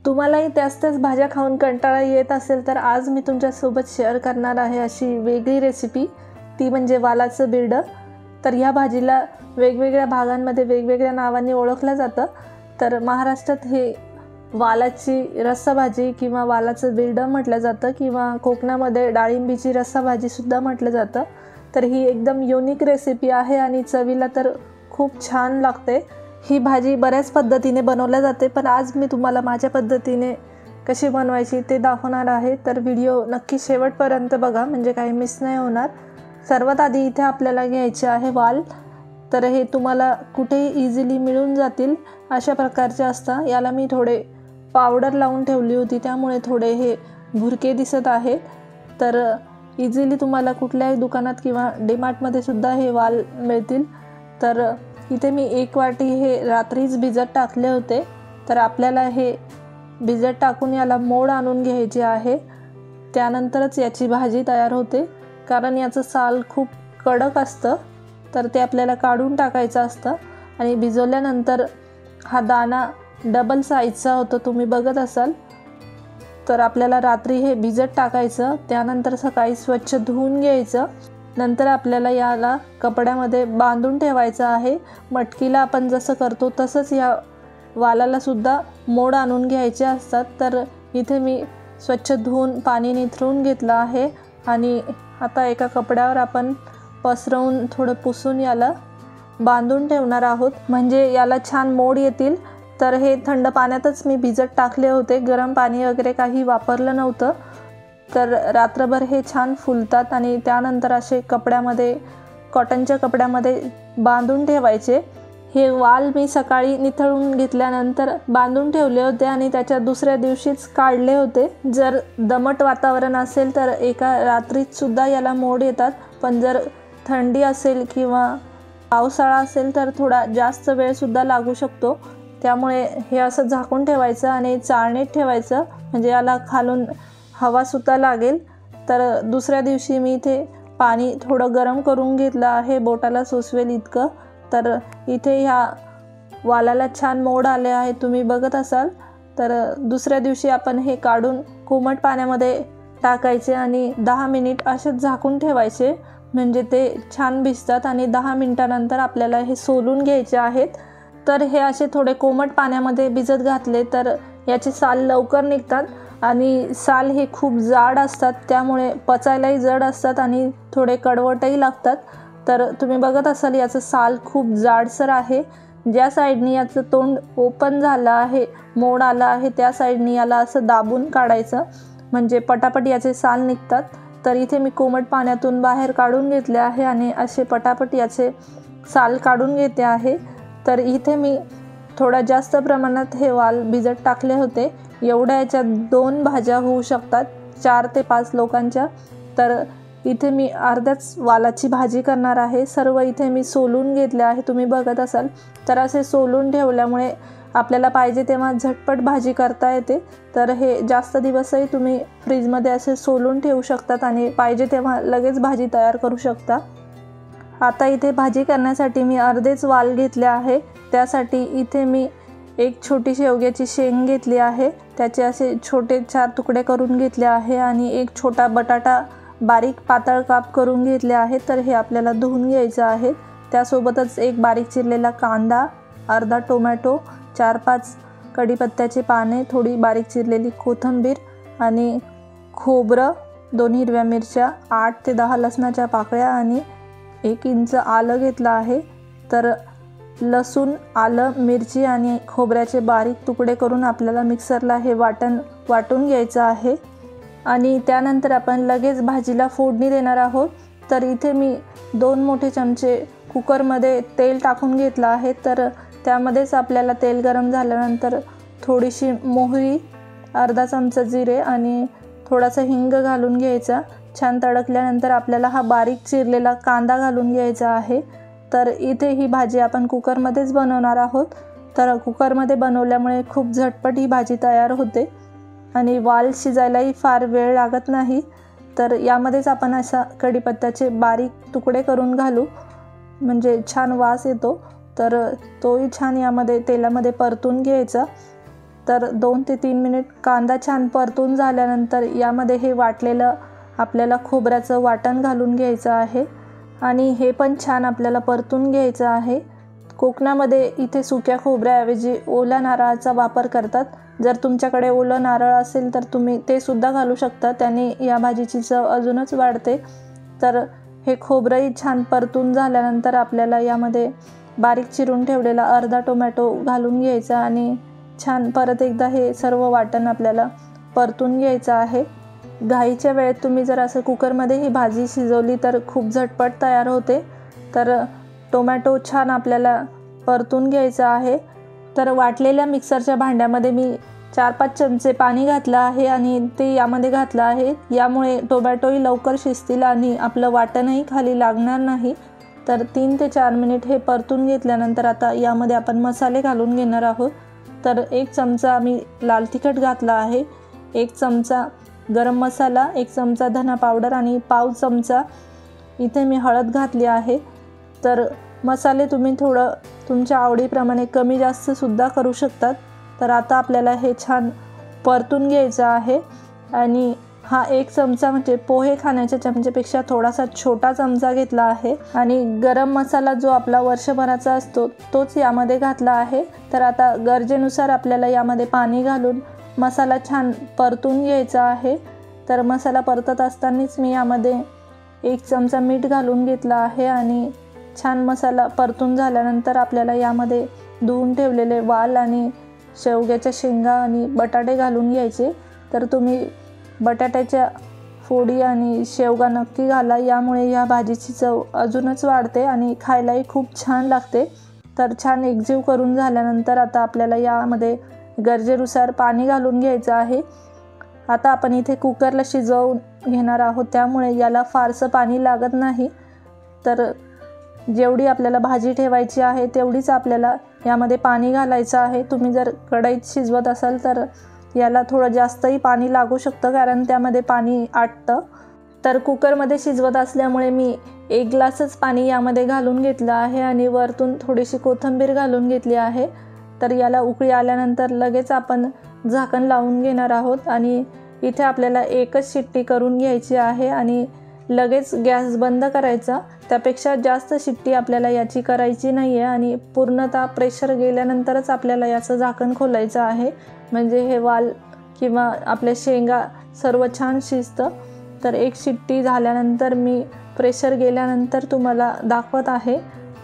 तुम्हालाही त्याच त्याच भाज्या खाऊन कंटाळा येत असेल तर आज मी तुमच्यासोबत शेअर करणार आहे अशी वेगळी रेसिपी, ती म्हणजे वालाचं बिरडं. तर ह्या भाजीला वेगवेगळ्या भागांमध्ये वेगवेगळ्या नावाने ओळखलं जातं. तर महाराष्ट्रात हे वालाची रस्साभाजी किंवा वालाचं बिरडं म्हटलं जातं, किंवा कोकणामध्ये डाळिंबीची रस्साभाजीसुद्धा म्हटलं जातं. तर ही एकदम युनिक रेसिपी आहे आणि चवीला तर खूप छान लागते. ही भाजी बऱ्याच पद्धतीने बनवल्या जाते, पण आज मी तुम्हाला माझ्या पद्धतीने कशी बनवायची ते दाखवणार आहे. तर व्हिडिओ नक्की शेवटपर्यंत बघा, म्हणजे काही मिस नाही होणार. सर्वात आधी इथे आपल्याला घ्यायचे आहे वाल. तर हे तुम्हाला कुठेही इझिली मिळून जातील अशा प्रकारचे असतात. याला मी थोडे पावडर लावून ठेवली होती, त्यामुळे थोडे हे भुरके दिसत आहेत. तर इझिली तुम्हाला कुठल्याही दुकानात किंवा डीमार्टमध्ये सुद्धा हे वाल मिळतील. तर इथे मी 1 वाटी हे रात्रीच भिजत टाकले होते. तर आपल्याला हे भिजत टाकून याला मोड आणून घ्यायचे आहे, त्यानंतरच याची भाजी तयार होते. कारण याचं साल खूप कडक असतं, तर ते आपल्याला काढून टाकायचं असतं. आणि भिजवल्यानंतर हा दाणा डबल साईजचा होतो, तुम्ही बघत असाल. तर आपल्याला रात्री हे भिजत टाकायचं, त्यानंतर सकाळी स्वच्छ धुवून घ्यायचं. नंतर आपल्याला याला कपड्यामध्ये बांधून ठेवायचं आहे. मटकीला आपण जसं करतो तसंच या वालाला सुद्धा मोड आणून घ्यायचे असतात. तर इथे मी स्वच्छ धुवून पाणी निथळून घेतलं आहे आणि आता एका कपड्यावर आपण पसरवून थोडं पुसून याला बांधून ठेवणार आहोत, म्हणजे याला छान मोड येतील. तर हे थंड पाण्यातच मी भिजत टाकले होते, गरम पाणी वगैरे काही वापरलं नव्हतं. तर रात्रभर हे छान फुलतात आणि त्यानंतर असे कपड्यामध्ये, कॉटनच्या कपड्यामध्ये बांधून ठेवायचे. हे वाल मी सकाळी निथळून घेतल्यानंतर बांधून ठेवले होते आणि त्याच्या दुसऱ्या दिवशीच काढले होते. जर दमट वातावरण असेल तर एका रात्रीत सुद्धा याला मोड येतात, पण जर थंडी असेल किंवा पावसाळा असेल तर थोडा जास्त वेळसुद्धा लागू शकतो. त्यामुळे हे असं झाकून ठेवायचं आणि चाळणीत ठेवायचं, म्हणजे याला खालून हवासुद्धा लागेल. तर दुसऱ्या दिवशी मी इथे पाणी थोडं गरम करून घेतलं आहे, बोटाला सोसवेल इतकं. तर इथे ह्या वालाला छान मोड आले आहे, तुम्ही बघत असाल. तर दुसऱ्या दिवशी आपण हे काढून कोमट पाण्यामध्ये टाकायचे आणि 10 मिनिट असेच झाकून ठेवायचे, म्हणजे ते छान भिजतात. आणि 10 मिनिटानंतर आपल्याला हे सोलून घ्यायचे आहेत. तर हे असे थोडे कोमट पाण्यामध्ये भिजत घातले तर याचे साल लवकर निघतात. आणि साल हे खूप जाड असतात, त्यामुळे पचायलाही जड असतात आणि थोडे कडवटही लागतात. तर तुम्ही बघत असाल याचं साल खूप जाडसर आहे. ज्या साईडनी याचं तोंड ओपन झालं आहे, मोड आला आहे, त्या साईडनी याला असं दाबून काढायचं, म्हणजे पटापट याचे साल निघतात. तर इथे मी कोमट पाण्यातून बाहेर काढून घेतले आहे आणि असे पटापट याचे साल काढून घेते आहे. तर इथे मी थोडा जास्त प्रमाणात हे वाल भिजत टाकले होते. एवढ्या याच्यात 2 भाज्या होऊ शकतात, 4 ते 5 लोकांच्या. तर इथे मी अर्ध्याच वालाची भाजी करणार आहे. सर्व इथे मी सोलून घेतले आहे, तुम्ही बघत असाल. तर असे सोलून ठेवल्यामुळे आपल्याला पाहिजे तेव्हा झटपट भाजी करता येते. तर हे जास्त दिवसही तुम्ही फ्रीजमध्ये असे सोलून ठेवू शकतात आणि पाहिजे तेव्हा लगेच भाजी तयार करू शकता. आता इथे भाजी करण्यासाठी मी अर्धेच वाल घेतले आहे. त्यासाठी इथे मी एक छोटी शेवग्याची शेंग घेतली आहे, त्याचे असे छोटे 4 तुकडे करून घेतले आहे. आणि एक छोटा बटाटा बारीक पातळ काप करून घेतले आहे. तर हे आपल्याला धुवून घ्यायचं आहे. त्यासोबतच एक बारीक चिरलेला कांदा, अर्धा टोमॅटो, 4-5 कढीपत्त्याचे पाने, थोडी बारीक चिरलेली कोथिंबीर आणि खोबरं, 2 हिरव्या मिरच्या, 8 ते 10 लसणाच्या पाकळ्या आणि 1 इंच आलं घेतलं आहे. तर लसूण, आलं, मिरची आणि खोबऱ्याचे बारीक तुकडे करून आपल्याला मिक्सरला हे वाटून घ्यायचं आहे. आणि त्यानंतर आपण लगेच भाजीला फोडणी देणार आहोत. तर इथे मी 2 मोठे चमचे कुकरमध्ये तेल टाकून घेतलं आहे. तर त्यामध्येच आपल्याला तेल गरम झाल्यानंतर थोडीशी मोहरी, अर्धा चमचा जिरे आणि थोडासा हिंग घालून घ्यायचा. छान तडकल्यानंतर आपल्याला हा बारीक चिरलेला कांदा घालून घ्यायचा आहे. तर इथे ही भाजी आपण कुकरमध्येच बनवणार आहोत. तर कुकरमध्ये बनवल्यामुळे खूप झटपट ही भाजी तयार होते आणि वाल शिजायलाही फार वेळ लागत नाही. तर यामध्येच आपण असा कढीपत्त्याचे बारीक तुकडे करून घालू, म्हणजे छान वास येतो. तर तोही छान यामध्ये तेलामध्ये परतून घ्यायचा. तर 2 ते 3 मिनिट कांदा छान परतून झाल्यानंतर यामध्ये हे वाटलेलं आपल्याला खोबऱ्याचं वाटण घालून घ्यायचं आहे आणि हे पण छान आपल्याला परतून घ्यायचं आहे। कोकणामध्ये इथे सुक्या खोबऱ्याऐवजी ओल्या नारळाचा वापर करतात। जर तुमच्याकडे ओलं नारळ असेल तर तुम्ही ते सुद्धा घालू शकता, त्याने या भाजीची चव अजूनच वाढते। तर हे खोबरंही छान परतून झाल्यानंतर आपल्याला यामध्ये बारीक चिरून ठेवलेला अर्धा टोमॅटो घालून घ्यायचा आणि छान परत एकदा हे सर्व वाटण आपल्याला परतून घ्यायचं आहे। घाईच्या वेळेत तुम्ही जर असं कुकरमध्ये ही भाजी शिजवली तर खूप झटपट तयार होते। तर टोमॅटो छान आपल्याला परतून घ्यायचा आहे। तर वाटलेल्या मिक्सरच्या भांड्यामध्ये मी 4-5 चमचे पाणी घातलं आहे आणि ते यामध्ये घातलं आहे। यामुळे टोमॅटोही लवकर शिजतील आणि आपलं वाटणही खाली लागणार नाही। तर 3 ते 4 मिनिट हे परतून घेतल्यानंतर आता यामध्ये आपण मसाले घालून घेणार आहोत। तर 1 चमचा मी लाल तिखट घातला आहे, 1 चमचा गरम मसाला, 1 चमचा धना पावडर आणि पाव चमचा इथे मी हळद घातली आहे। तर मसाले तुम्ही थोडं तुमच्या आवडीप्रमाणे कमी जास्त सुद्धा करू शकतात। तर आता आपल्याला हे छान परतून घ्यायचं आहे आणि हा 1 चमचा म्हणजे पोहे खाण्याच्या चमचेपेक्षा थोडासा छोटा चमचा घेतला आहे आणि गरम मसाला जो आपला वर्षभराचा असतो तोच यामध्ये घातला आहे। तर आता गरजेनुसार आपल्याला यामध्ये पाणी घालून मसाला छान परतून घ्यायचा आहे। तर मसाला परतत असतानाच मी यामध्ये 1 चमचा मीठ घालून घेतला आहे आणि छान मसाला परतून झाल्यानंतर आपल्याला यामध्ये धुवून ठेवलेले वाल आणि शेवग्याच्या शेंगा आणि बटाटे घालून घ्यायचे। तर तुम्ही बटाट्याच्या फोडी आणि शेवगा नक्की घाला, यामुळे या भाजीची चव अजूनच वाढते आणि खायलाही खूप छान लागते। तर छान एकजीव करून झाल्यानंतर आता आपल्याला यामध्ये गरजेनुसार पाणी घालून घ्यायचं आहे। आता आपण इथे कुकरला शिजवून घेणार आहोत, त्यामुळे याला फारसं पाणी लागत नाही। तर जेवढी आपल्याला भाजी ठेवायची आहे तेवढीच आपल्याला यामध्ये पाणी घालायचं आहे। तुम्ही जर कढईत शिजवत असाल तर याला थोडं जास्तही पाणी लागू शकतं, कारण त्यामध्ये पाणी आटतं। तर कुकरमध्ये शिजवत असल्यामुळे मी 1 ग्लासच पाणी यामध्ये घालून घेतलं आहे आणि वरतून थोडीशी कोथिंबीर घालून घेतली आहे। तर याला उकळी आल्यानंतर लगेच आपण झाकण लावून घेणार आहोत आणि इथे आपल्याला 1च शिट्टी करून घ्यायची आहे आणि लगेच गॅस बंद करायचा। त्यापेक्षा जास्त शिट्टी आपल्याला याची करायची नाही आहे आणि पूर्णतः प्रेशर गेल्यानंतरच आपल्याला याचं झाकण खोलायचं आहे, म्हणजे हे वाल किंवा आपल्या शेंगा सर्व छान शिजतं। तर 1 शिट्टी झाल्यानंतर मी प्रेशर गेल्यानंतर तुम्हाला दाखवत आहे।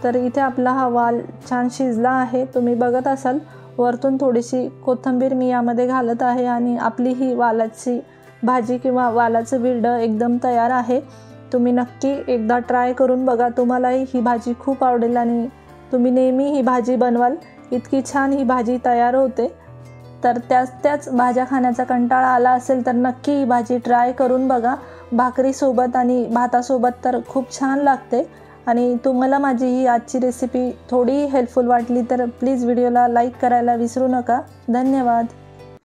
तर इथे आपला हा वाल छान शिजला आहे, तुम्ही बघत असाल। वरतून थोडीशी कोथिंबीर मी यामध्ये घालत आहे आणि आपली ही वालाची भाजी किंवा वालाचं बिरडं एकदम तयार आहे। तुम्ही नक्की एकदा ट्राय करून बघा, तुम्हालाही ही भाजी खूप आवडेल आणि तुम्ही नेहमी ही भाजी बनवाल, इतकी छान ही भाजी तयार होते। तर त्याच भाज्या खाण्याचा कंटाळा आला असेल तर नक्की ही भाजी ट्राय करून बघा। भाकरीसोबत आणि भातासोबत तर खूप छान लागते। आणि तुम्हाला माझी ही आजची रेसिपी थोडी हेल्पफुल वाटली तर प्लीज व्हिडिओला लाईक करायला विसरू नका। धन्यवाद।